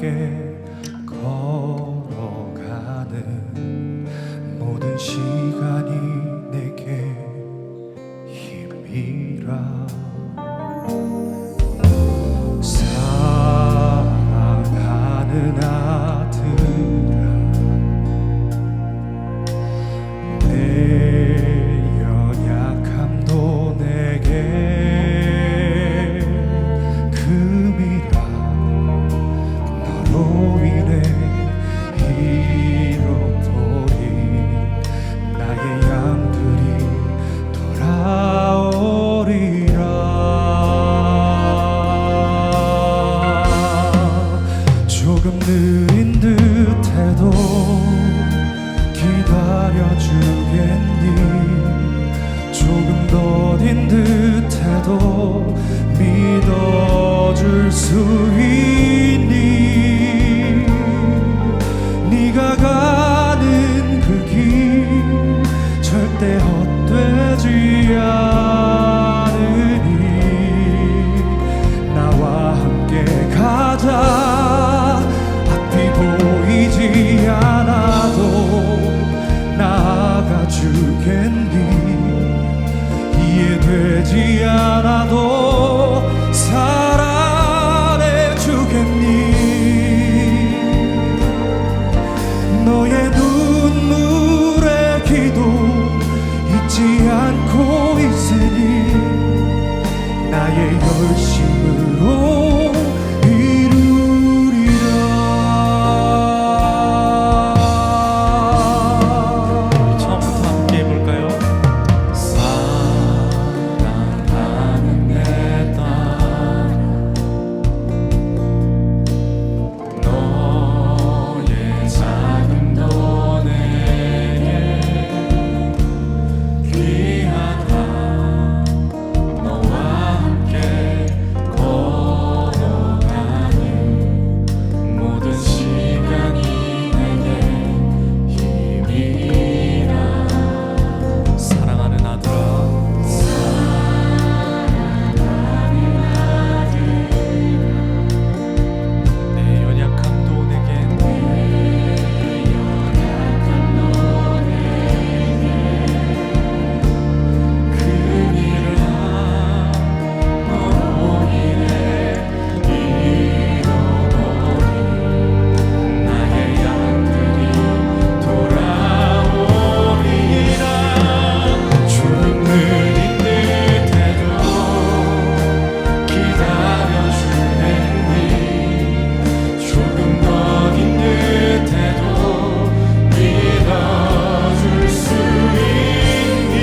함께 걸어가는 모든 시간이 내게 힘이라. 사랑하는 아들아, 내 연약함도 내게 금이라. 너로 인해 잃어버린 나의 양들이 돌아오리라. 조금 느린 듯해도 기다려주겠니? 조금 더딘 듯해도 믿어줄 수 있니? 네가 가는 그 길 절대 헛되지 않으니 나와 함께 가자. 앞이 보이지 않아도 나아가 주겠니? 이해되지 않아도 사랑해 주겠니? 너의 눈물의 기도 잊지 않고 있으니 나의 열심으로 이루리라. 처음부터 함께 해볼까요? 사랑하는 내 딸, 너의 작음도 내게 귀하다. 너와 함께 걸어가는 모든 시간이 내게 힘이라. 사랑하는 아들아, 내 연약함도 내게 금이라. 너로 인해 잃어버린 나의 양들이 돌아오리라. 조금 느린 듯해도 기다려주겠니? 조금 더딘 듯해도 믿어줄 수 있니?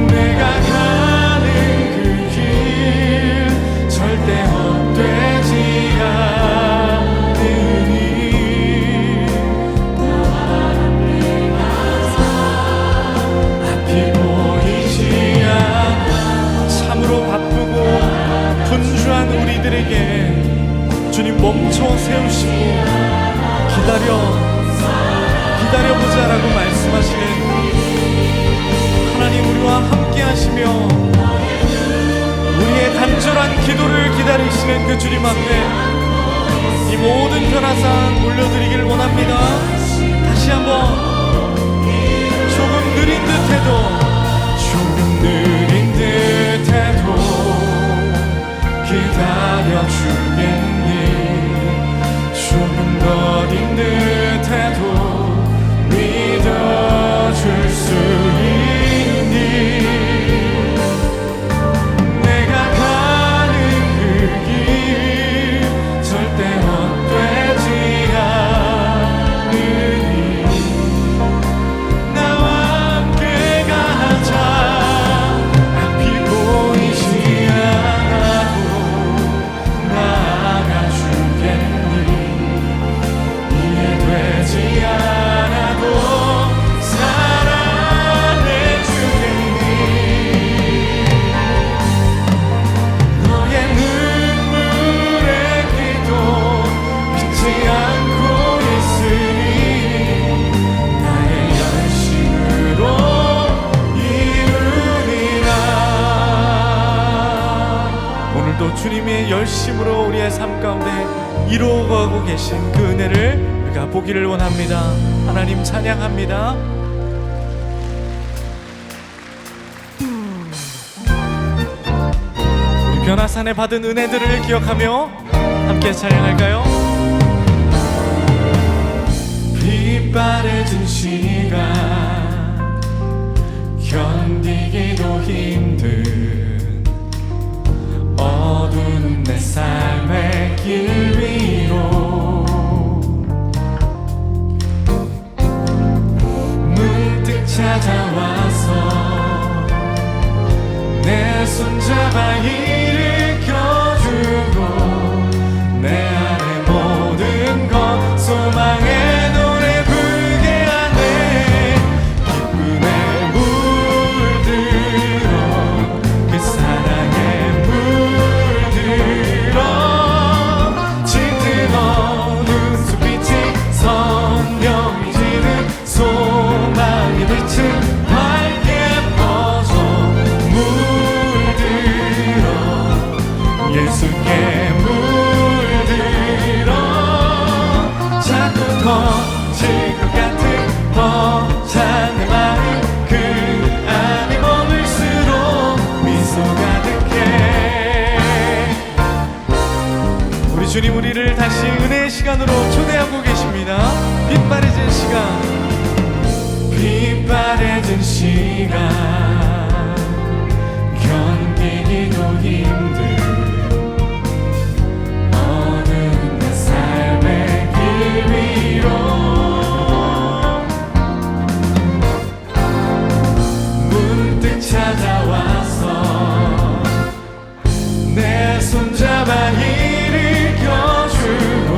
내가 가는 그 길 절대 헛되지 않으니 나와 함께 가자. 앞이 보이지 않아. 참으로 바쁘고 분주한 우리들에게 주님 멈춰 세우시고 기다려보자라고 말씀하시는 하나님, 우리와 함께 하시며 우리의 간절한 기도를 기다리시는 그 주님 앞에 이 모든 변화상 올려드리길 원합니다. 다시 한번 조금 느린 듯해도 기다려주겠니? 조금 더딘 듯해도 믿어줄 수 있니? 내가 가는 그 길 절대 헛되지 않으니 나와 함께 가자. 앞이 보이지 않아도 나아가 우리의 열심으로 우리의 삶 가운데 이루어가고 계신 그 은혜를 우리가 보기를 원합니다. 하나님 찬양합니다. 우리 변화산에 받은 은혜들을 기억하며 함께 찬양할까요? 빛바래진 시간 견디기도 힘든 어두운 내 삶의 길 위로 문득 찾아와서 내 손잡아 일으켜주고 내 안의 모든 것 소망의 노래 부르게 하네. 기쁨에 물들어 그 사랑에 물들어 짙은 어두운 숲빛이 선명히 지는 소망의 빛은 밝게 퍼져 물들어 예수께 물들어 자꾸 터질 것 같은 벅찬 내 마음 그 안에 머물수록 미소 가득해. 우리 주님 우리를 다시 은혜의 시간으로 초대하고 계십니다. 빛바래진 시간 빛바래진 시간 견디기도 힘든 어두운 내 삶의 길 위로 문득 찾아와서 내 손잡아 일으켜주고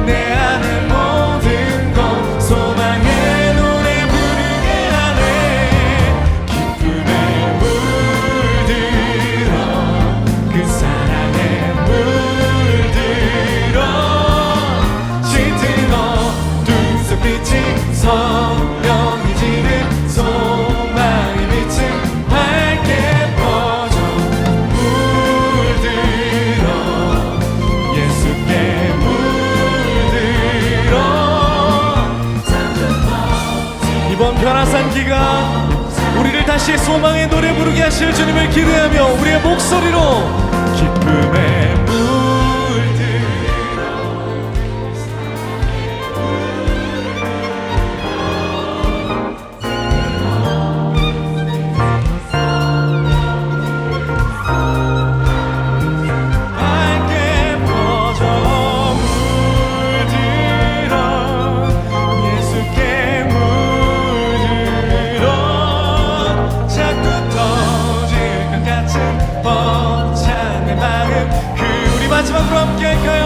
내 안의 모든 것 소망의 노래 부르게 하네. 기쁨에 물들어 그 사랑에 물들어 짙은 어두운 숲빛이 선명히 지는 소망의 빛은 밝게 퍼져 물들어 예수께 물들어. 이번 변화산 기간 우리를 다시 소망의 노래 부르게 하실 주님을 기대하며 우리의 목소리로 기쁨에 물들어 밝게 퍼져 물들어 예수께 물들어 자꾸 터질 것 같은 벅찬 내 마음 그 우리 마지막으로 함께 할까요?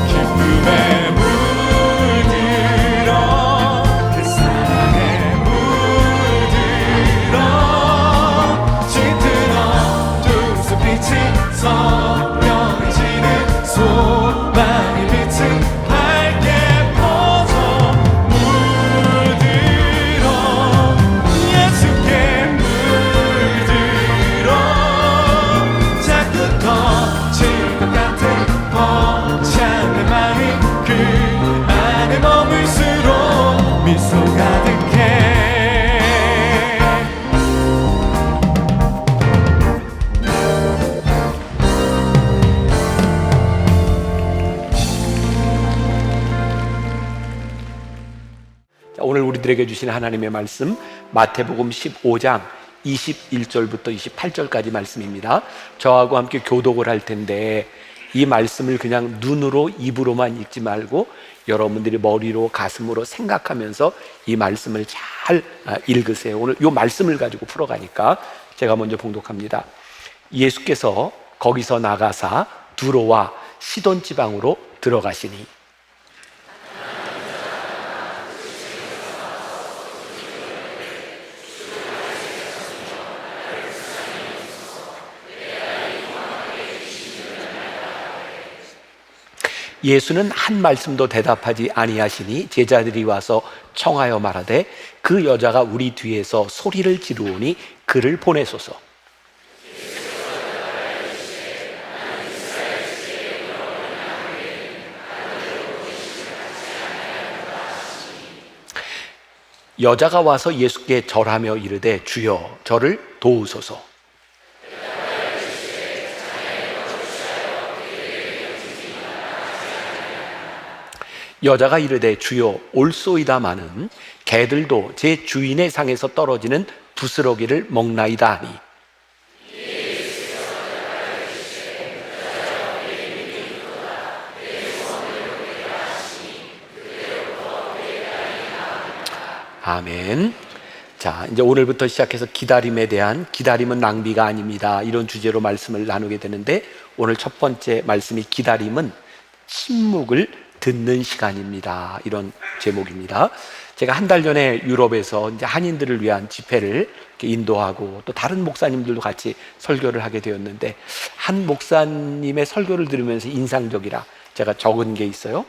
기쁨에 물들어 그 사랑에 물들어 짙은 어두운 숲빛이 선명해지는 소망의 빛은 밝게 퍼져 물들어 예수께 물들어 자꾸 터질 것 같은 벅찬 내 마음 그 안에 머물수록 미소 가득해. 자, 오늘 우리들에게 주신 하나님의 말씀 마태복음 15장 21절부터 28절까지 말씀입니다. 저하고 함께 교독을 할 텐데 이 말씀을 그냥 눈으로 입으로만 읽지 말고 여러분들이 머리로 가슴으로 생각하면서 이 말씀을 잘 읽으세요. 오늘 이 말씀을 가지고 풀어가니까 제가 먼저 봉독합니다. 예수께서 거기서 나가사 두로와 시돈 지방으로 들어가시니 예수는 한 말씀도 대답하지 아니하시니 제자들이 와서 청하여 말하되 그 여자가 우리 뒤에서 소리를 지르오니 그를 보내소서. 여자가 와서 예수께 절하며 이르되 주여 저를 도우소서. 여자가 이르되 주여 올소이다마는 개들도 제 주인의 상에서 떨어지는 부스러기를 먹나이다 하니. 아멘. 자, 이제 오늘부터 시작해서 기다림에 대한, 기다림은 낭비가 아닙니다, 이런 주제로 말씀을 나누게 되는데, 오늘 첫 번째 말씀이 기다림은 침묵을 듣는 시간입니다, 이런 제목입니다. 제가 한 달 전에 유럽에서 이제 한인들을 위한 집회를 이렇게 인도하고 또 다른 목사님들도 같이 설교를 하게 되었는데, 한 목사님의 설교를 들으면서 인상적이라 제가 적은 게 있어요.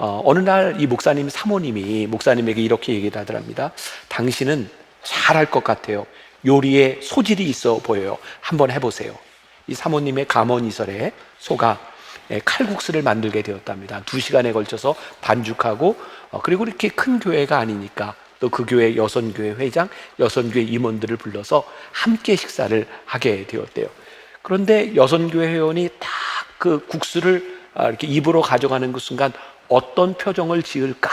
어느 날 이 목사님 사모님이 목사님에게 이렇게 얘기를 하더랍니다. 당신은 잘할 것 같아요. 요리에 소질이 있어 보여요. 한번 해보세요. 이 사모님의 감언이설에 속아 칼국수를 만들게 되었답니다. 2시간에 걸쳐서 반죽하고, 그리고 이렇게 큰 교회가 아니니까 또 그 교회 여선교회 회장, 여선교회 임원들을 불러서 함께 식사를 하게 되었대요. 그런데 여선교회 회원이 딱 그 국수를 이렇게 입으로 가져가는 그 순간 어떤 표정을 지을까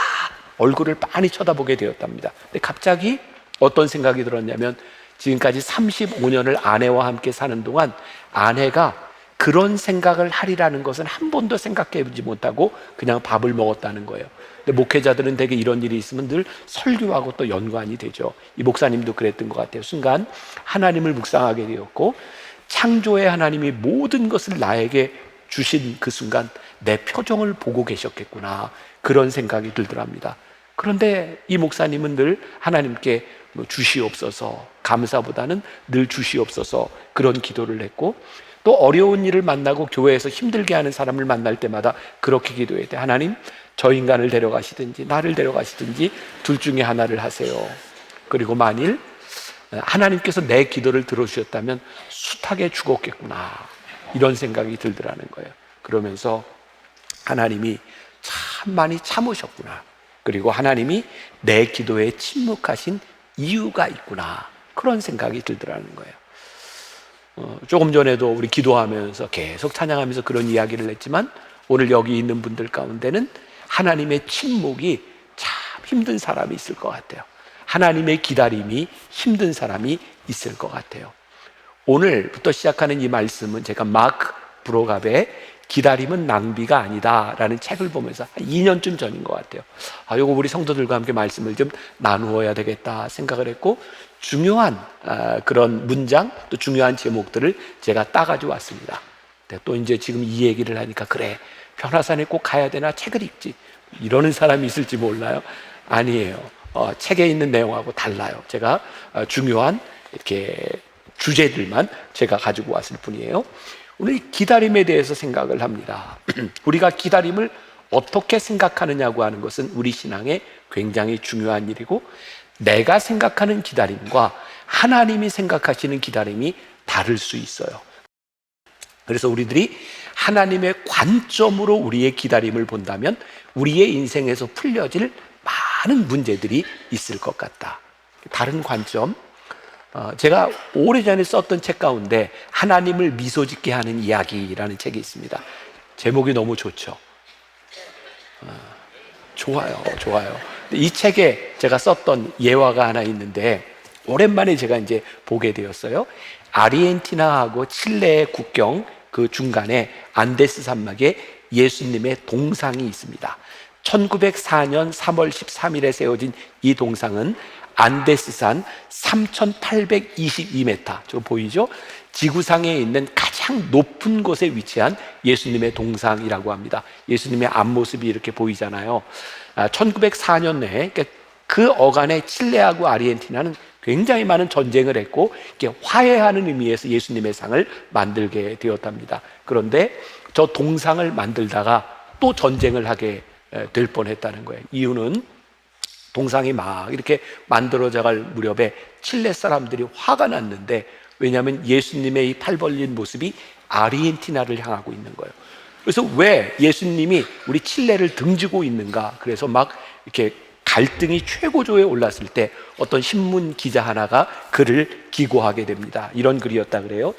얼굴을 빤히 쳐다보게 되었답니다. 근데 갑자기 어떤 생각이 들었냐면, 지금까지 35년을 아내와 함께 사는 동안 아내가 그런 생각을 하리라는 것은 한 번도 생각해 보지 못하고 그냥 밥을 먹었다는 거예요. 근데 목회자들은 대개 이런 일이 있으면 늘 설교하고 또 연관이 되죠. 이 목사님도 그랬던 것 같아요. 순간 하나님을 묵상하게 되었고, 창조의 하나님이 모든 것을 나에게 주신 그 순간 내 표정을 보고 계셨겠구나, 그런 생각이 들더랍니다. 그런데 이 목사님은 늘 하나님께 주시옵소서, 감사보다는 늘 주시옵소서, 그런 기도를 했고, 또 어려운 일을 만나고 교회에서 힘들게 하는 사람을 만날 때마다 그렇게 기도해야 돼. 하나님, 저 인간을 데려가시든지 나를 데려가시든지 둘 중에 하나를 하세요. 그리고 만일 하나님께서 내 기도를 들어주셨다면 숱하게 죽었겠구나, 이런 생각이 들더라는 거예요. 그러면서 하나님이 참 많이 참으셨구나, 그리고 하나님이 내 기도에 침묵하신 이유가 있구나, 그런 생각이 들더라는 거예요. 조금 전에도 우리 기도하면서 계속 찬양하면서 그런 이야기를 했지만, 오늘 여기 있는 분들 가운데는 하나님의 침묵이 참 힘든 사람이 있을 것 같아요. 하나님의 기다림이 힘든 사람이 있을 것 같아요. 오늘부터 시작하는 이 말씀은 제가 마크 브로갑의 기다림은 낭비가 아니다 라는 책을 보면서 한 2년쯤 전인 것 같아요. 요거 우리 성도들과 함께 말씀을 좀 나누어야 되겠다 생각을 했고, 중요한 그런 문장, 또 중요한 제목들을 제가 따가지고 왔습니다. 또 이제 지금 이 얘기를 하니까, 그래, 변화산에 꼭 가야 되나, 책을 읽지, 이러는 사람이 있을지 몰라요. 아니에요. 책에 있는 내용하고 달라요. 제가 중요한 이렇게 주제들만 제가 가지고 왔을 뿐이에요. 오늘 기다림에 대해서 생각을 합니다. 우리가 기다림을 어떻게 생각하느냐고 하는 것은 우리 신앙에 굉장히 중요한 일이고, 내가 생각하는 기다림과 하나님이 생각하시는 기다림이 다를 수 있어요. 그래서 우리들이 하나님의 관점으로 우리의 기다림을 본다면 우리의 인생에서 풀려질 많은 문제들이 있을 것 같다. 다른 관점, 제가 오래전에 썼던 책 가운데 하나님을 미소 짓게 하는 이야기라는 책이 있습니다. 제목이 너무 좋죠. 좋아요. 이 책에 제가 썼던 예화가 하나 있는데, 오랜만에 제가 이제 보게 되었어요. 아르헨티나하고 칠레의 국경 그 중간에 안데스 산막에 예수님의 동상이 있습니다. 1904년 3월 13일에 세워진 이 동상은 안데스산 3,822m, 저 보이죠? 지구상에 있는 가장 높은 곳에 위치한 예수님의 동상이라고 합니다. 예수님의 앞모습이 이렇게 보이잖아요. 1904년에 그 어간에 칠레하고 아르헨티나는 굉장히 많은 전쟁을 했고, 이렇게 화해하는 의미에서 예수님의 상을 만들게 되었답니다. 그런데 저 동상을 만들다가 또 전쟁을 하게 될 뻔했다는 거예요. 이유는 동상이 막 이렇게 만들어져 갈 무렵에 칠레 사람들이 화가 났는데, 왜냐하면 예수님의 이 팔 벌린 모습이 아르헨티나를 향하고 있는 거예요. 그래서 왜 예수님이 우리 칠레를 등지고 있는가? 그래서 막 이렇게 갈등이 최고조에 올랐을 때 어떤 신문 기자 하나가 글을 기고하게 됩니다. 이런 글이었다 그래요.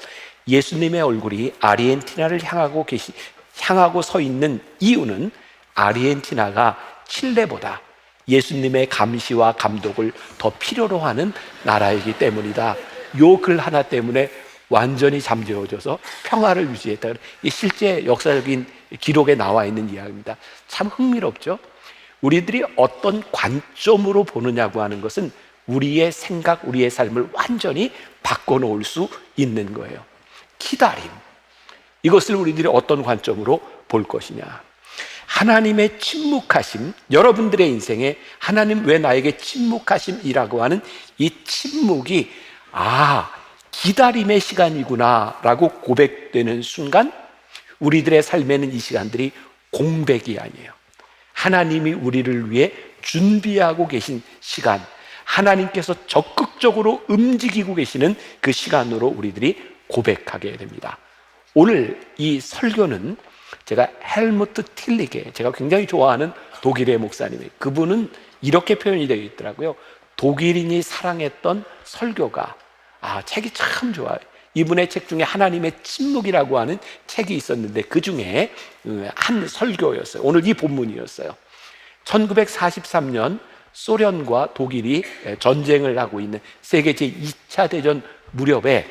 예수님의 얼굴이 아르헨티나를 향하고 서 있는 이유는 아르헨티나가 칠레보다 예수님의 감시와 감독을 더 필요로 하는 나라이기 때문이다. 요 글 하나 때문에 완전히 잠재워져서 평화를 유지했다. 이 실제 역사적인 기록에 나와 있는 이야기입니다. 참 흥미롭죠? 우리들이 어떤 관점으로 보느냐고 하는 것은 우리의 생각, 우리의 삶을 완전히 바꿔놓을 수 있는 거예요. 기다림, 이것을 우리들이 어떤 관점으로 볼 것이냐. 하나님의 침묵하심, 여러분들의 인생에 하나님 왜 나에게 침묵하심이라고 하는 이 침묵이 기다림의 시간이구나 라고 고백되는 순간, 우리들의 삶에는 이 시간들이 공백이 아니에요. 하나님이 우리를 위해 준비하고 계신 시간, 하나님께서 적극적으로 움직이고 계시는 그 시간으로 우리들이 고백하게 됩니다. 오늘 이 설교는 제가 헬무트 틸리게, 제가 굉장히 좋아하는 독일의 목사님이, 그분은 이렇게 표현이 되어 있더라고요. 독일인이 사랑했던 설교가, 책이 참 좋아요. 이분의 책 중에 하나님의 침묵이라고 하는 책이 있었는데 그 중에 한 설교였어요. 오늘 이 본문이었어요. 1943년 소련과 독일이 전쟁을 하고 있는 세계 제2차 대전 무렵에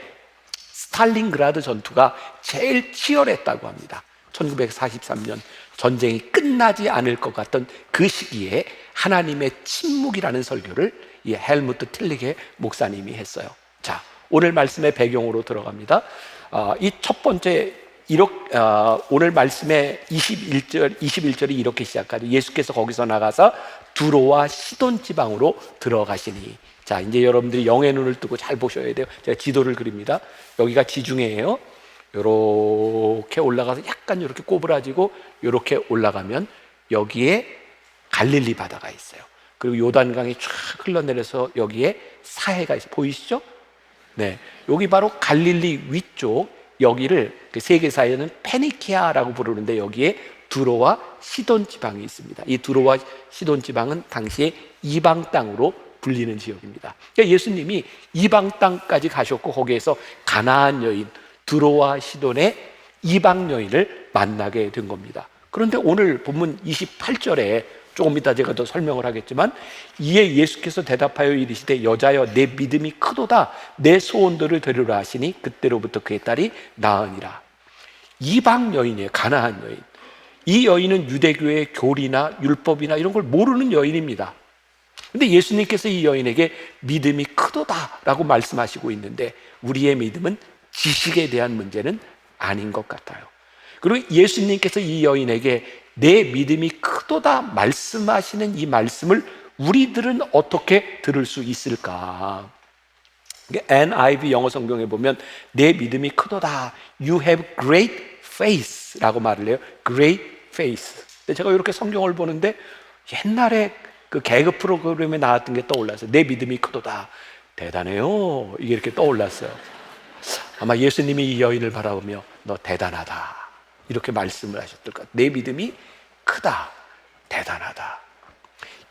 스탈린그라드 전투가 제일 치열했다고 합니다. 1943년 전쟁이 끝나지 않을 것 같던 그 시기에 하나님의 침묵이라는 설교를 이 헬무트 틸리게 목사님이 했어요. 자, 오늘 말씀의 배경으로 들어갑니다. 이 첫 번째, 오늘 말씀의 21절이 이렇게 시작하죠. 예수께서 거기서 나가서 두로와 시돈 지방으로 들어가시니. 자, 이제 여러분들이 영의 눈을 뜨고 잘 보셔야 돼요. 제가 지도를 그립니다. 여기가 지중해예요. 요렇게 올라가서 약간 이렇게 꼬부라지고 요렇게 올라가면 여기에 갈릴리 바다가 있어요. 그리고 요단강이 쫙 흘러내려서 여기에 사해가 있어요. 보이시죠? 네, 여기 바로 갈릴리 위쪽, 여기를 그 세계사에는 페니키아라고 부르는데 여기에 두로와 시돈 지방이 있습니다. 이 두로와 시돈 지방은 당시에 이방 땅으로 불리는 지역입니다. 그러니까 예수님이 이방 땅까지 가셨고 거기에서 가나안 여인 두로와 시돈의 이방 여인을 만나게 된 겁니다. 그런데 오늘 본문 28절에 조금 이따 제가 더 설명을 하겠지만, 이에 예수께서 대답하여 이르시되 여자여 내 믿음이 크도다, 내 소원들을 들으라 하시니 그때로부터 그의 딸이 나으니라. 이방 여인이에요. 가나안 여인. 이 여인은 유대교의 교리나 율법이나 이런 걸 모르는 여인입니다. 근데 예수님께서 이 여인에게 믿음이 크도다 라고 말씀하시고 있는데, 우리의 믿음은 지식에 대한 문제는 아닌 것 같아요. 그리고 예수님께서 이 여인에게 내 믿음이 크도다 말씀하시는 이 말씀을 우리들은 어떻게 들을 수 있을까? NIV 영어 성경에 보면 내 믿음이 크도다, You have great faith 라고 말을 해요. Great faith. 근데 제가 이렇게 성경을 보는데 옛날에 그 개그 프로그램에 나왔던 게 떠올랐어요. 내 믿음이 크도다, 대단해요, 이게 이렇게 떠올랐어요. 아마 예수님이 이 여인을 바라보며 너 대단하다 이렇게 말씀을 하셨을 것 같아요. 내 믿음이 크다, 대단하다.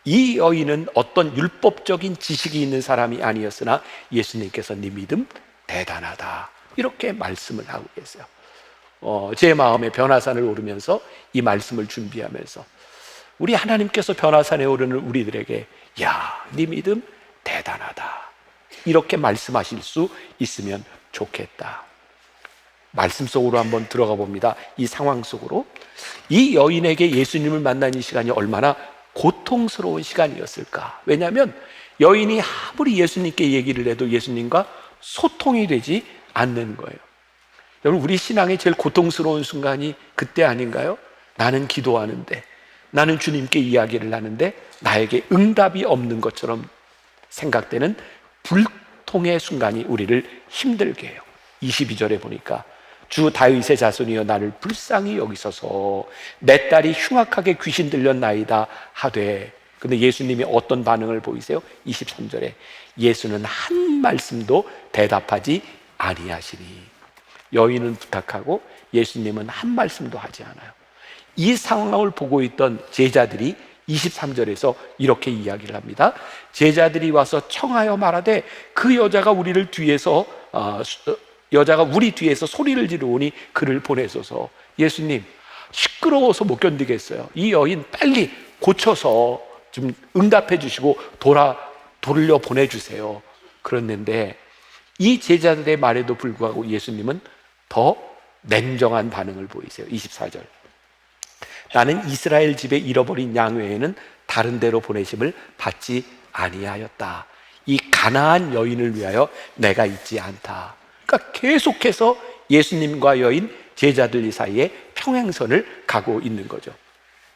이 여인은 어떤 율법적인 지식이 있는 사람이 아니었으나 예수님께서 네 믿음 대단하다 이렇게 말씀을 하고 계세요. 제 마음에 변화산을 오르면서 이 말씀을 준비하면서 우리 하나님께서 변화산에 오르는 우리들에게 야, 네 믿음 대단하다 이렇게 말씀하실 수 있으면 좋겠다. 말씀 속으로 한번 들어가 봅니다. 이 상황 속으로 이 여인에게 예수님을 만난 이 시간이 얼마나 고통스러운 시간이었을까. 왜냐하면 여인이 아무리 예수님께 얘기를 해도 예수님과 소통이 되지 않는 거예요. 여러분, 우리 신앙의 제일 고통스러운 순간이 그때 아닌가요? 나는 기도하는데, 나는 주님께 이야기를 하는데 나에게 응답이 없는 것처럼 생각되는 불통의 순간이 우리를 힘들게 해요. 22절에 보니까 주 다윗의 자손이여 나를 불쌍히 여기소서, 내 딸이 흉악하게 귀신 들렸나이다 하되. 근데 예수님이 어떤 반응을 보이세요? 23절에 예수는 한 말씀도 대답하지 아니하시니. 여인은 부탁하고 예수님은 한 말씀도 하지 않아요. 이 상황을 보고 있던 제자들이 23절에서 이렇게 이야기를 합니다. 제자들이 와서 청하여 말하되 그 여자가 우리 뒤에서 소리를 지르오니 그를 보내소서. 예수님, 시끄러워서 못 견디겠어요. 이 여인 빨리 고쳐서 좀 응답해 주시고 돌려 보내주세요. 그랬는데 이 제자들의 말에도 불구하고 예수님은 더 냉정한 반응을 보이세요. 24절. 나는 이스라엘 집에 잃어버린 양 외에는 다른 데로 보내심을 받지 아니하였다. 이 가나안 여인을 위하여 내가 있지 않다. 그러니까 계속해서 예수님과 여인, 제자들 사이에 평행선을 가고 있는 거죠.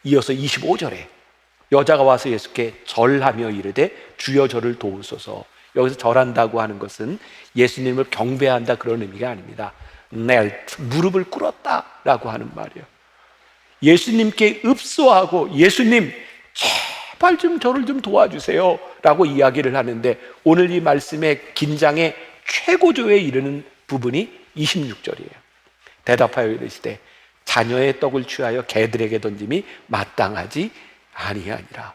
이어서 25절에 여자가 와서 예수께 절하며 이르되 주여 저를 도우소서. 여기서 절한다고 하는 것은 예수님을 경배한다 그런 의미가 아닙니다. 내 무릎을 꿇었다라고 하는 말이에요. 예수님께 읍소하고 예수님 제발 좀 저를 좀 도와주세요 라고 이야기를 하는데, 오늘 이 말씀의 긴장의 최고조에 이르는 부분이 26절이에요. 대답하여 이르시되 자녀의 떡을 취하여 개들에게 던짐이 마땅하지 아니하니라.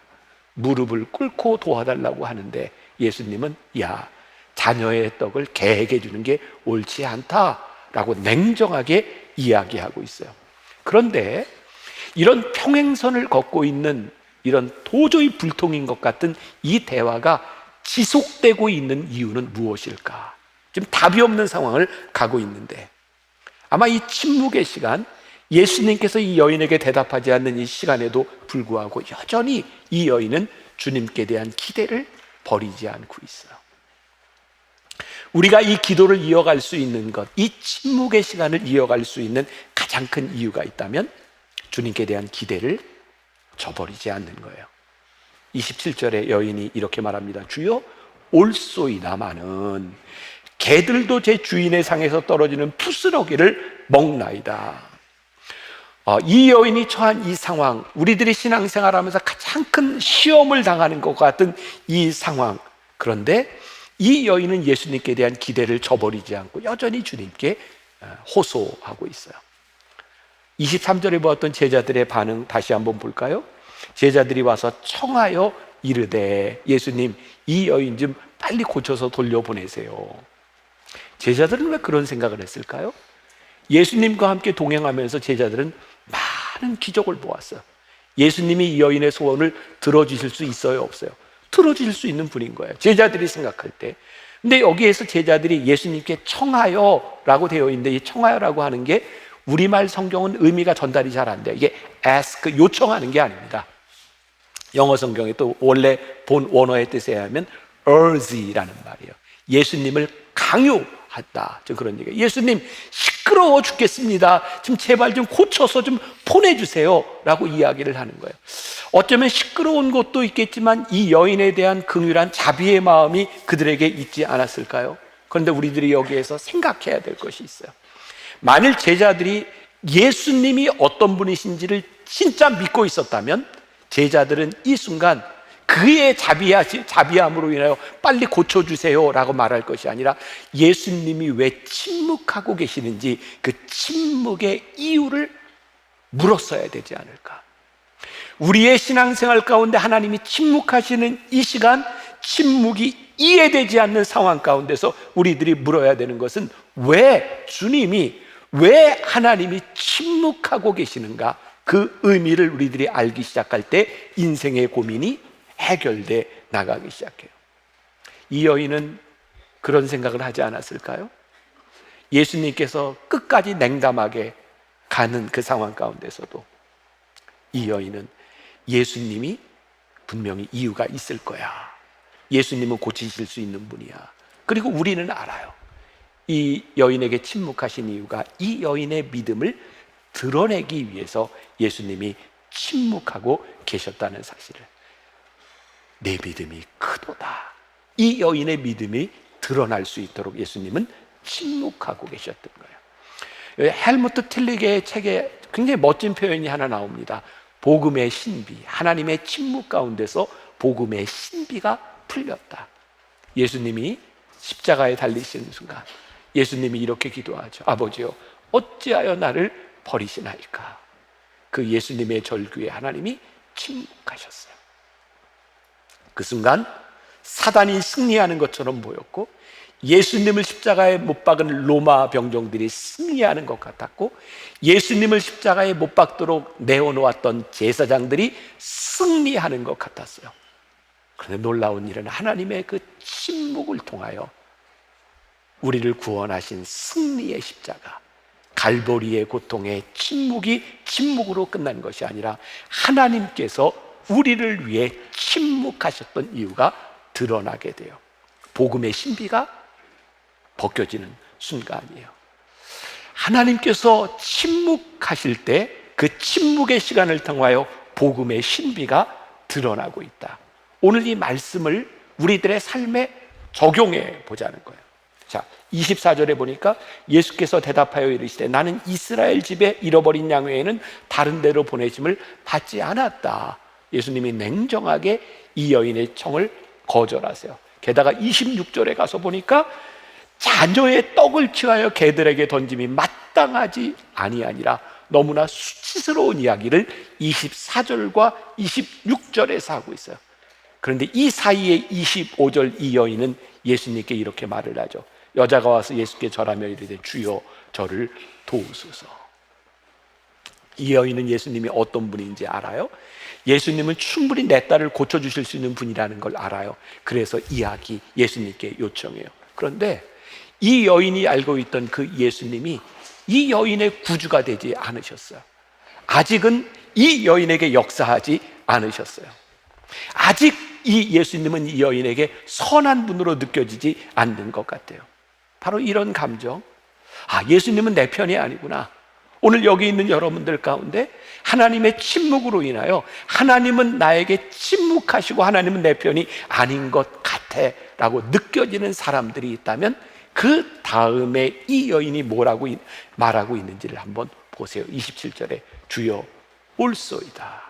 무릎을 꿇고 도와달라고 하는데 예수님은 야, 자녀의 떡을 개에게 주는 게 옳지 않다라고 냉정하게 이야기하고 있어요. 그런데 이런 평행선을 걷고 있는 이런 도저히 불통인 것 같은 이 대화가 지속되고 있는 이유는 무엇일까? 지금 답이 없는 상황을 가고 있는데, 아마 이 침묵의 시간, 예수님께서 이 여인에게 대답하지 않는 이 시간에도 불구하고 여전히 이 여인은 주님께 대한 기대를 버리지 않고 있어요. 우리가 이 기도를 이어갈 수 있는 것, 이 침묵의 시간을 이어갈 수 있는 가장 큰 이유가 있다면 주님께 대한 기대를 저버리지 않는 거예요. 27절에 여인이 이렇게 말합니다. 주여 올소이다마는 개들도 제 주인의 상에서 떨어지는 푸스러기를 먹나이다. 이 여인이 처한 이 상황, 우리들이 신앙생활하면서 가장 큰 시험을 당하는 것 같은 이 상황, 그런데 이 여인은 예수님께 대한 기대를 저버리지 않고 여전히 주님께 호소하고 있어요. 23절에 보았던 제자들의 반응 다시 한번 볼까요? 제자들이 와서 청하여 이르되 예수님 이 여인 좀 빨리 고쳐서 돌려보내세요. 제자들은 왜 그런 생각을 했을까요? 예수님과 함께 동행하면서 제자들은 많은 기적을 보았어요. 예수님이 이 여인의 소원을 들어주실 수 있어요, 없어요? 들어주실 수 있는 분인 거예요, 제자들이 생각할 때. 근데 여기에서 제자들이 예수님께 청하여라고 되어 있는데, 이 청하여라고 하는 게 우리말 성경은 의미가 전달이 잘 안 돼요. 이게 ask, 요청하는 게 아닙니다. 영어 성경에 또 원래 본 원어의 뜻에 의하면 urge라는 말이에요. 예수님을 강요한다, 그런 얘기예요. 예수님 시끄러워 죽겠습니다. 좀 제발 좀 고쳐서 좀 보내주세요 라고 이야기를 하는 거예요. 어쩌면 시끄러운 것도 있겠지만 이 여인에 대한 긍휼한 자비의 마음이 그들에게 있지 않았을까요? 그런데 우리들이 여기에서 생각해야 될 것이 있어요. 만일 제자들이 예수님이 어떤 분이신지를 진짜 믿고 있었다면 제자들은 이 순간 그의 자비함으로 인하여 빨리 고쳐주세요 라고 말할 것이 아니라 예수님이 왜 침묵하고 계시는지 그 침묵의 이유를 물었어야 되지 않을까. 우리의 신앙생활 가운데 하나님이 침묵하시는 이 시간, 침묵이 이해되지 않는 상황 가운데서 우리들이 물어야 되는 것은 왜 하나님이 침묵하고 계시는가, 그 의미를 우리들이 알기 시작할 때 인생의 고민이 해결돼 나가기 시작해요. 이 여인은 그런 생각을 하지 않았을까요? 예수님께서 끝까지 냉담하게 가는 그 상황 가운데서도 이 여인은 예수님이 분명히 이유가 있을 거야, 예수님은 고치실 수 있는 분이야, 그리고 우리는 알아요. 이 여인에게 침묵하신 이유가 이 여인의 믿음을 드러내기 위해서 예수님이 침묵하고 계셨다는 사실을, 내 믿음이 크도다, 이 여인의 믿음이 드러날 수 있도록 예수님은 침묵하고 계셨던 거예요. 헬무트 틸리게의 책에 굉장히 멋진 표현이 하나 나옵니다. 복음의 신비, 하나님의 침묵 가운데서 복음의 신비가 풀렸다. 예수님이 십자가에 달리시는 순간 예수님이 이렇게 기도하죠. 아버지요, 어찌하여 나를 버리시나이까. 그 예수님의 절규에 하나님이 침묵하셨어요. 그 순간 사단이 승리하는 것처럼 보였고, 예수님을 십자가에 못 박은 로마 병정들이 승리하는 것 같았고, 예수님을 십자가에 못 박도록 내어놓았던 제사장들이 승리하는 것 같았어요. 그런데 놀라운 일은 하나님의 그 침묵을 통하여 우리를 구원하신 승리의 십자가, 갈보리의 고통의 침묵이 침묵으로 끝난 것이 아니라 하나님께서 우리를 위해 침묵하셨던 이유가 드러나게 돼요. 복음의 신비가 벗겨지는 순간이에요. 하나님께서 침묵하실 때 그 침묵의 시간을 통하여 복음의 신비가 드러나고 있다. 오늘 이 말씀을 우리들의 삶에 적용해 보자는 거예요. 자, 24절에 보니까 예수께서 대답하여 이르시되 나는 이스라엘 집에 잃어버린 양 외에는 다른 데로 보내심을 받지 않았다. 예수님이 냉정하게 이 여인의 청을 거절하세요. 게다가 26절에 가서 보니까 자녀의 떡을 취하여 개들에게 던짐이 마땅하지 아니하니라. 너무나 수치스러운 이야기를 24절과 26절에서 하고 있어요. 그런데 이 사이에 25절 이 여인은 예수님께 이렇게 말을 하죠. 여자가 와서 예수께 절하며 이르되 주여 저를 도우소서. 이 여인은 예수님이 어떤 분인지 알아요? 예수님은 충분히 내 딸을 고쳐주실 수 있는 분이라는 걸 알아요. 그래서 이야기 예수님께 요청해요. 그런데 이 여인이 알고 있던 그 예수님이 이 여인의 구주가 되지 않으셨어요. 아직은 이 여인에게 역사하지 않으셨어요. 아직 이 예수님은 이 여인에게 선한 분으로 느껴지지 않는 것 같아요. 바로 이런 감정, 예수님은 내 편이 아니구나. 오늘 여기 있는 여러분들 가운데 하나님의 침묵으로 인하여 하나님은 나에게 침묵하시고 하나님은 내 편이 아닌 것 같아 라고 느껴지는 사람들이 있다면 그 다음에 이 여인이 뭐라고 말하고 있는지를 한번 보세요. 27절에 주여 올소이다.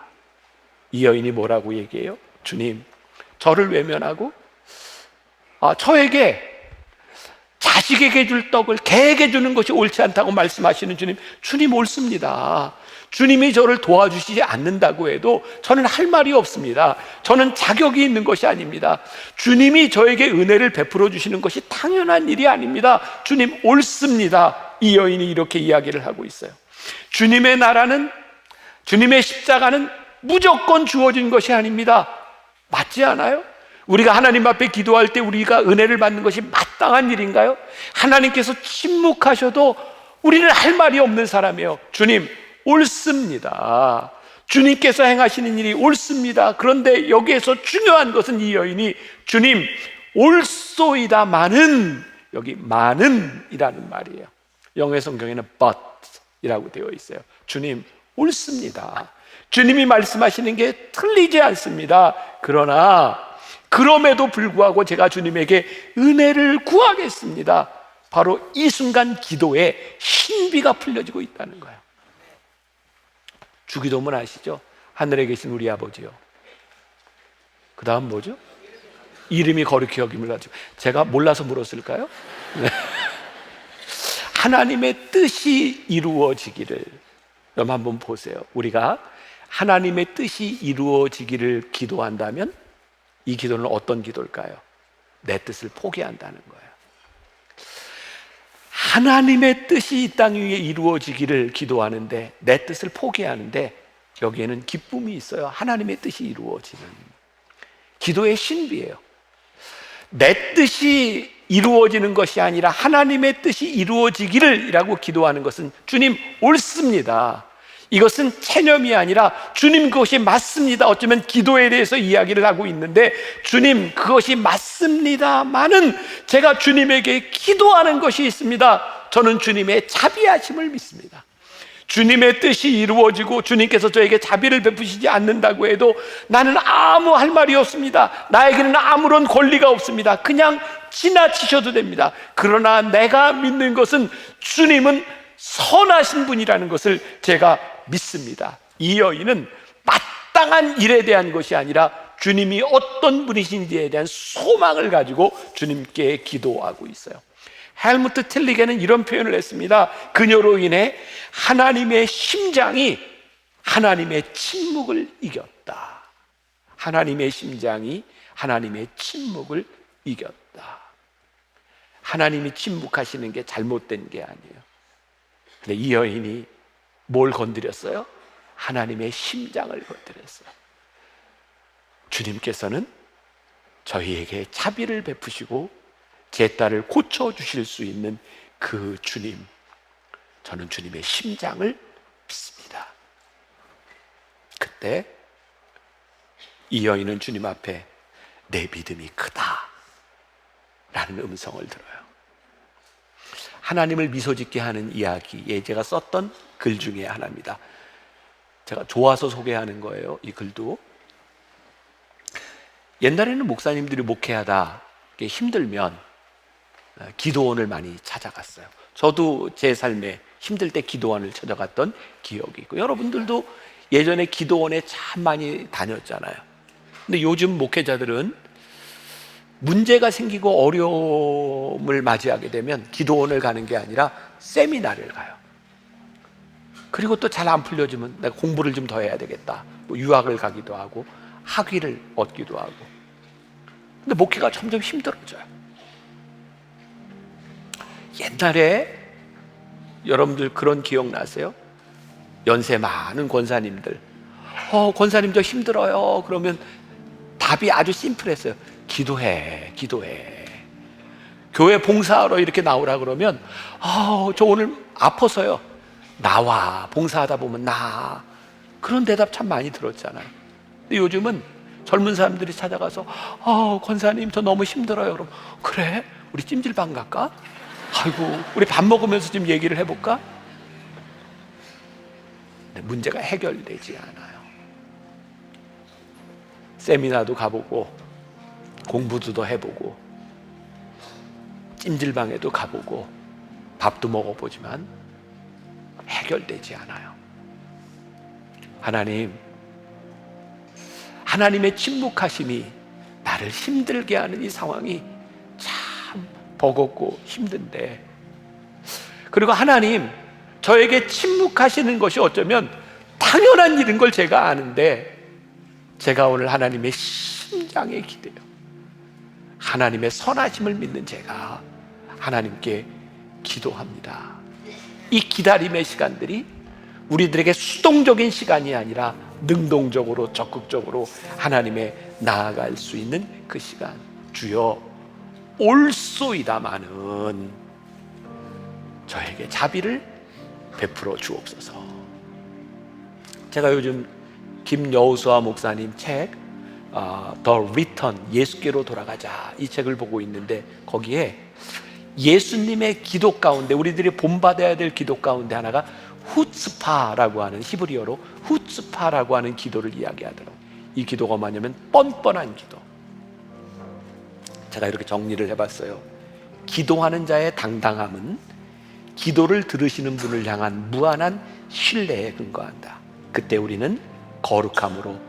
이 여인이 뭐라고 얘기해요? 주님, 저를 외면하고 저에게 자식에게 줄 떡을 개에게 주는 것이 옳지 않다고 말씀하시는 주님, 주님 옳습니다. 주님이 저를 도와주시지 않는다고 해도 저는 할 말이 없습니다. 저는 자격이 있는 것이 아닙니다. 주님이 저에게 은혜를 베풀어 주시는 것이 당연한 일이 아닙니다. 주님 옳습니다. 이 여인이 이렇게 이야기를 하고 있어요. 주님의 나라는, 주님의 십자가는 무조건 주어진 것이 아닙니다. 맞지 않아요? 우리가 하나님 앞에 기도할 때 우리가 은혜를 받는 것이 마땅한 일인가요? 하나님께서 침묵하셔도 우리는 할 말이 없는 사람이에요. 주님 옳습니다. 주님께서 행하시는 일이 옳습니다. 그런데 여기에서 중요한 것은 이 여인이 주님 옳소이다마는, 여기 많은 이라는 말이에요. 영어 성경에는 but 이라고 되어 있어요. 주님 옳습니다. 주님이 말씀하시는 게 틀리지 않습니다. 그러나 그럼에도 불구하고 제가 주님에게 은혜를 구하겠습니다. 바로 이 순간 기도에 신비가 풀려지고 있다는 거예요. 주기도문 아시죠? 하늘에 계신 우리 아버지요. 그 다음 뭐죠? 이름이 거룩히 여김을 받죠. 제가 몰라서 물었을까요? 네. 하나님의 뜻이 이루어지기를. 여러분 한번 보세요. 우리가 하나님의 뜻이 이루어지기를 기도한다면 이 기도는 어떤 기도일까요? 내 뜻을 포기한다는 거예요. 하나님의 뜻이 이 땅 위에 이루어지기를 기도하는데 내 뜻을 포기하는데 여기에는 기쁨이 있어요. 하나님의 뜻이 이루어지는 기도의 신비예요. 내 뜻이 이루어지는 것이 아니라 하나님의 뜻이 이루어지기를 이라고 기도하는 것은 주님 옳습니다. 이것은 체념이 아니라 주님 그것이 맞습니다. 어쩌면 기도에 대해서 이야기를 하고 있는데 주님 그것이 맞습니다만은 제가 주님에게 기도하는 것이 있습니다. 저는 주님의 자비하심을 믿습니다. 주님의 뜻이 이루어지고 주님께서 저에게 자비를 베푸시지 않는다고 해도 나는 아무 할 말이 없습니다. 나에게는 아무런 권리가 없습니다. 그냥 지나치셔도 됩니다. 그러나 내가 믿는 것은 주님은 선하신 분이라는 것을 제가 믿습니다. 이 여인은 마땅한 일에 대한 것이 아니라 주님이 어떤 분이신지에 대한 소망을 가지고 주님께 기도하고 있어요. 헬무트 틸리게는 이런 표현을 했습니다. 그녀로 인해 하나님의 심장이 하나님의 침묵을 이겼다. 하나님의 심장이 하나님의 침묵을 이겼다. 하나님이 침묵하시는 게 잘못된 게 아니에요. 근데 이 여인이 뭘 건드렸어요? 하나님의 심장을 건드렸어요. 주님께서는 저희에게 자비를 베푸시고 제 딸을 고쳐주실 수 있는 그 주님, 저는 주님의 심장을 믿습니다. 그때 이 여인은 주님 앞에 내 믿음이 크다 라는 음성을 들어요. 하나님을 미소 짓게 하는 이야기에 제가 썼던 글 중에 하나입니다. 제가 좋아서 소개하는 거예요. 이 글도 옛날에는 목사님들이 목회하다 힘들면 기도원을 많이 찾아갔어요. 저도 제 삶에 힘들 때 기도원을 찾아갔던 기억이 있고, 여러분들도 예전에 기도원에 참 많이 다녔잖아요. 근데 요즘 목회자들은 문제가 생기고 어려움을 맞이하게 되면 기도원을 가는 게 아니라 세미나를 가요. 그리고 또 잘 안 풀려지면 내가 공부를 좀 더 해야 되겠다, 뭐 유학을 가기도 하고 학위를 얻기도 하고. 근데 목회가 점점 힘들어져요. 옛날에 여러분들 그런 기억나세요? 연세 많은 권사님들, 권사님 저 힘들어요. 그러면 답이 아주 심플했어요. 기도해. 교회 봉사하러 이렇게 나오라 그러면 저 오늘 아파서요. 나와. 봉사하다 보면 나. 그런 대답 참 많이 들었잖아요. 근데 요즘은 젊은 사람들이 찾아가서 권사님 저 너무 힘들어요. 그럼 그래? 우리 찜질방 갈까? 아이고 우리 밥 먹으면서 좀 얘기를 해볼까? 근데 문제가 해결되지 않아요. 세미나도 가보고 공부도 더 해보고 찜질방에도 가보고 밥도 먹어보지만 해결되지 않아요. 하나님의 침묵하심이 나를 힘들게 하는 이 상황이 참 버겁고 힘든데, 그리고 하나님 저에게 침묵하시는 것이 어쩌면 당연한 일인 걸 제가 아는데, 제가 오늘 하나님의 심장에 기대요. 하나님의 선하심을 믿는 제가 하나님께 기도합니다. 이 기다림의 시간들이 우리들에게 수동적인 시간이 아니라 능동적으로 적극적으로 하나님에 나아갈 수 있는 그 시간. 주여 올소이다마는 저에게 자비를 베풀어 주옵소서. 제가 요즘 김여우수아 목사님 책 The Return, 예수께로 돌아가자, 이 책을 보고 있는데 거기에 예수님의 기도 가운데 우리들이 본받아야 될 기도 가운데 하나가 후츠파라고 하는, 히브리어로 후츠파라고 하는 기도를 이야기하더라고요. 이 기도가 뭐냐면 뻔뻔한 기도. 제가 이렇게 정리를 해봤어요. 기도하는 자의 당당함은 기도를 들으시는 분을 향한 무한한 신뢰에 근거한다. 그때 우리는 거룩함으로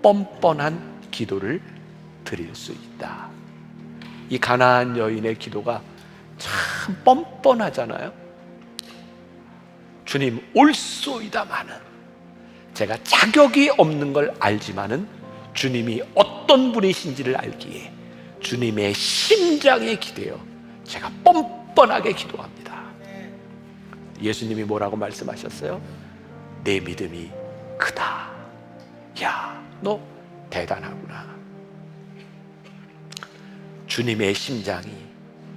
뻔뻔한 기도를 드릴 수 있다. 이 가나안 여인의 기도가 참 뻔뻔하잖아요. 주님 올소이다마는, 제가 자격이 없는 걸 알지만은 주님이 어떤 분이신지를 알기에 주님의 심장에 기대어 제가 뻔뻔하게 기도합니다. 예수님이 뭐라고 말씀하셨어요? 내 믿음이 크다. 야, 너 대단하구나. 주님의 심장이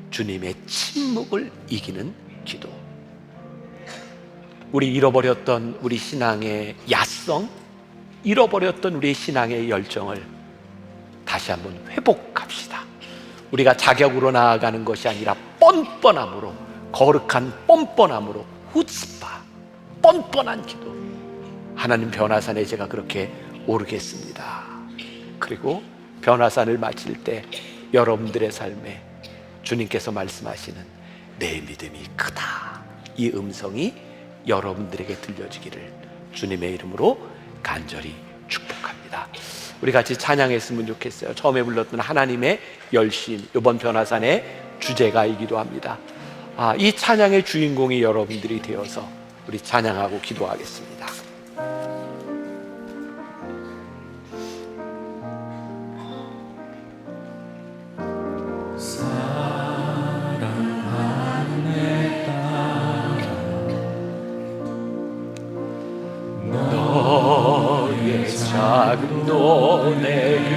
주님의 침묵을 이기는 기도. 우리 잃어버렸던 우리 신앙의 야성, 잃어버렸던 우리 신앙의 열정을 다시 한번 회복합시다. 우리가 자격으로 나아가는 것이 아니라 뻔뻔함으로, 거룩한 뻔뻔함으로, 후츠파, 뻔뻔한 기도. 하나님 변화산에 제가 그렇게 오르겠습니다. 그리고 변화산을 마칠 때 여러분들의 삶에 주님께서 말씀하시는 내 믿음이 크다, 이 음성이 여러분들에게 들려지기를 주님의 이름으로 간절히 축복합니다. 우리 같이 찬양했으면 좋겠어요. 처음에 불렀던 하나님의 열심, 이번 변화산의 주제가이기도 합니다. 이 찬양의 주인공이 여러분들이 되어서 우리 찬양하고 기도하겠습니다. 너의 자금도 내게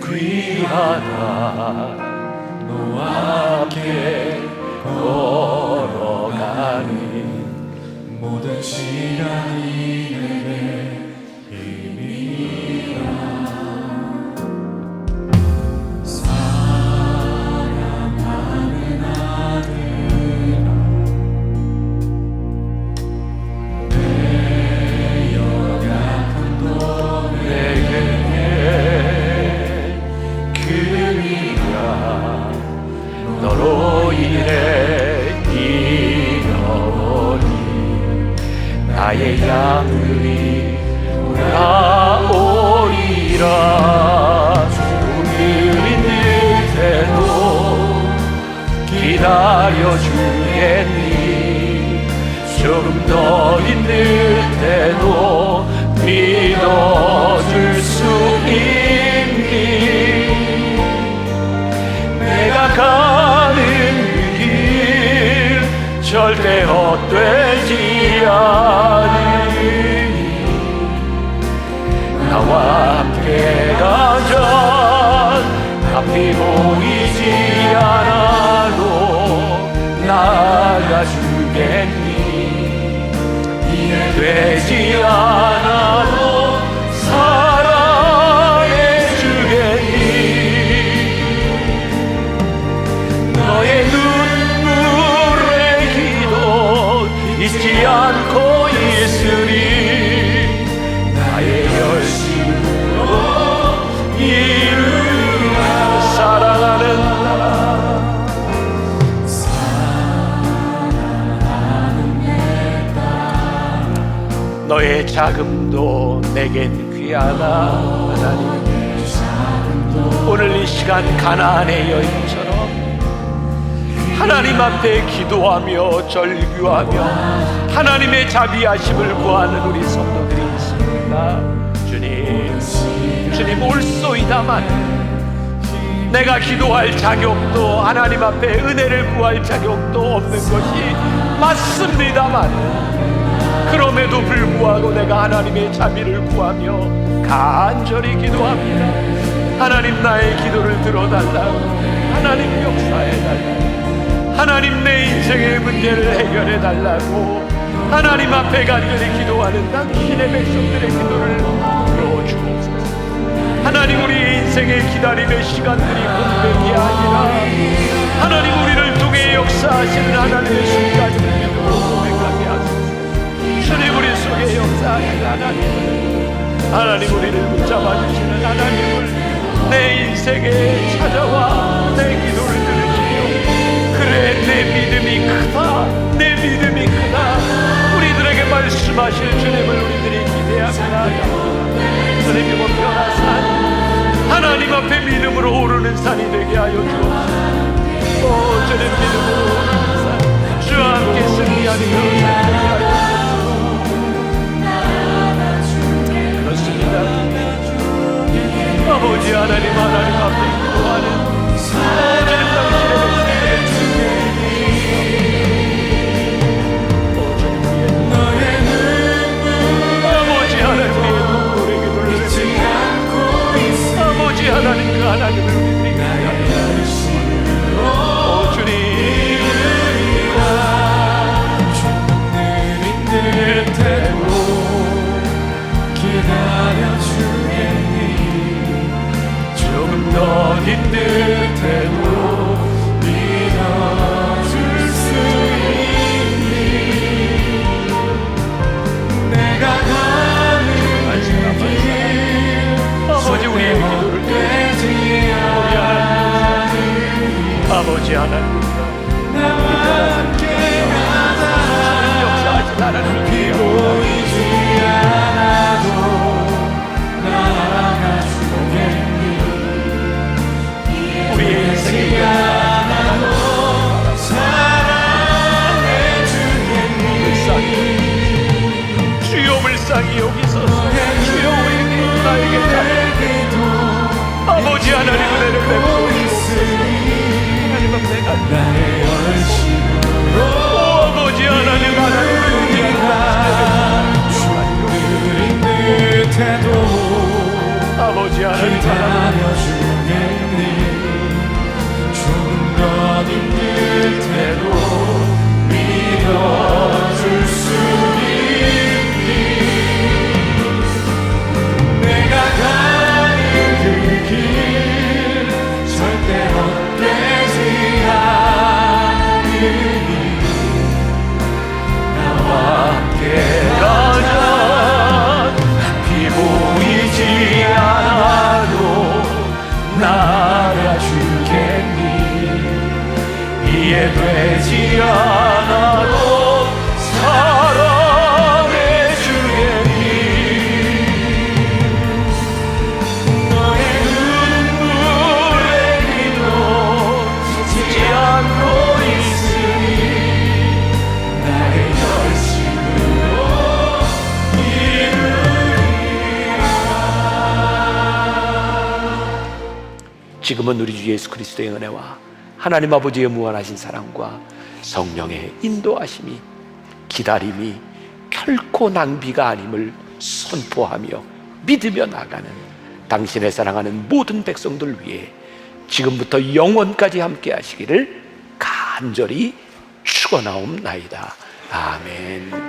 귀하다. 너와 함께 걸어가니 모든 시간이 내게 힘이라. 사랑하는 아들아, 내 연약함도 내게 그리라. 너로 인해 잃어버린 나의 양들이 돌아오리라. 조금 느린 듯해도 기다려주겠니. 조금 더 긴 듯해도 믿어줄 수 있니. 내가 가는 길 절대 헛되지 않으니 나와 함께 가자. 앞이 보이지 않아도 나가주겠니. 이해되지 않아도 사랑해주겠니. 너의 눈물의 기도 잊지 않고 있으리. 나의 열심으로 이루라. 사랑하는 나라, 너의 자금도 내겐 귀하다. 하나님, 오늘 이 시간 가나안의 여인처럼 하나님 앞에 기도하며 절규하며 하나님의 자비하심을 구하는 우리 성도들이 있습니다. 주님 올소이다만 내가 기도할 자격도 하나님 앞에 은혜를 구할 자격도 없는 것이 맞습니다만, 그럼에도 불구하고 내가 하나님의 자비를 구하며 간절히 기도합니다. 하나님, 나의 기도를 들어달라고, 하나님 역사해달라고, 하나님 내 인생의 문제를 해결해달라고, 하나님 앞에 간절히 기도하는 당신의 백성들의 기도를 들어주옵소서. 하나님, 우리의 인생의 기다림의 시간들이 공백이 아니라 하나님 우리를 통해 역사하시는 하나님의 순간을 믿음으로 고백하게 하소서. 주님, 우리 속에 역사하시는 하나님, 우리를 붙잡아주시는 하나님을 내 인생에 찾아와 내 기도를 들으시며, 그래 내 믿음이 크다, 내 믿음이 크다, 우리들에게 말씀하실 주님을 우리들이 기대합니다. 주님이 목표한 산, 하나님 앞에 믿음으로 오르는 산이 되게 하여 주옵소서. 오 주님, 믿음으로 오르는 산, 주와 함께 승리하는 그런 산 되게 하여 주옵소서. 그렇습니다. 아버지 하나님, 하나님 앞에 기도하는 주님 당신의 백성들의 아버지 하나님, 우리의 눈물의 기도를 아버지 하나님, 그 하나님을 우리들이 기대하며 오 주님, 느린 듯해도 기다려주겠니. 조금 더 긴 듯해도 믿어줄 수 있니. 내가 가는 길 아버지, 우리의 기도를 되지 않으니 아버지 하나님, 나와 함께 가자. 역사하신 하나님을 비 보이지 않아도 나가주겠니. 우리의 인생에 않아도 사랑해주겠니. 주여 불쌍히 여기소서. 주여 우리에게 나에게 아버지 하나님 은혜를 베푸시옵소서. 하나님 앞에 간다. 나의 열심으로 아버지 하나님, 하나님을 위하여 지금은 우리 주 예수 그리스도의 은혜와 하나님 아버지의 무한하신 사랑과 성령의 인도하심이, 기다림이 결코 낭비가 아님을 선포하며 믿으며 나가는 당신의 사랑하는 모든 백성들 위해 지금부터 영원까지 함께 하시기를 간절히 축원하옵나이다. 아멘.